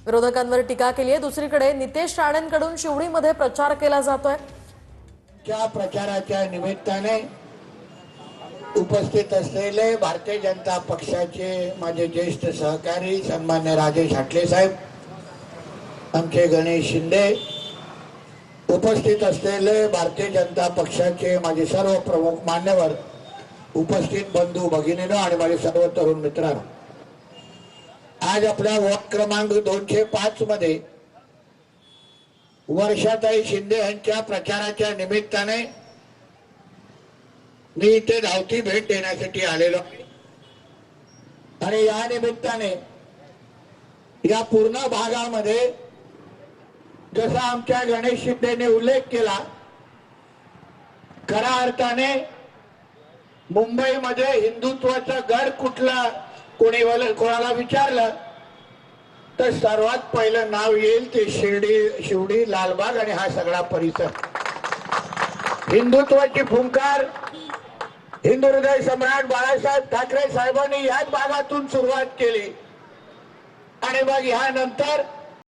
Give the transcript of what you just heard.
विरोधकांवर टीका केली आहे। दुसरीकडे नितेश राणेंकडून शिवडीमध्ये प्रचार केला जातोय। त्या प्रचाराच्या निमित्ताने उपस्थित असलेले भारतीय जनता पक्षाचे माझे ज्येष्ठ सहकारी सन्मान्य राजेश हाटले साहेब, आमचे गणेश शिंदे, उपस्थित असलेले भारतीय जनता पक्षाचे माझे सर्व प्रमुख मान्यवर, उपस्थित बंधू भगिनींनो आणि माझे सर्व तरुण मित्रांनो, आज आपल्या वॉर्ड क्रमांक 205 मध्ये वर्षाताई शिंदे यांच्या प्रचाराच्या निमित्ताने मी इथे धावती भेट देण्यासाठी आलेलो आणि या निमित्ताने या पूर्ण भागामध्ये जसा आमच्या गणेश शिंदेने उल्लेख केला, खऱ्या अर्थाने मुंबईमध्ये हिंदुत्वाचा गड कुठला कोणाला विचारलं तर सर्वात पहिलं नाव येईल ते शिवडी, लालबाग आणि हा सगळा परिसर। हिंदुत्वाची फुंकार हिंदू हृदय सम्राट बाळासाहेब ठाकरे साहेबांनी याच भागातून सुरुवात केली आणि मग यानंतर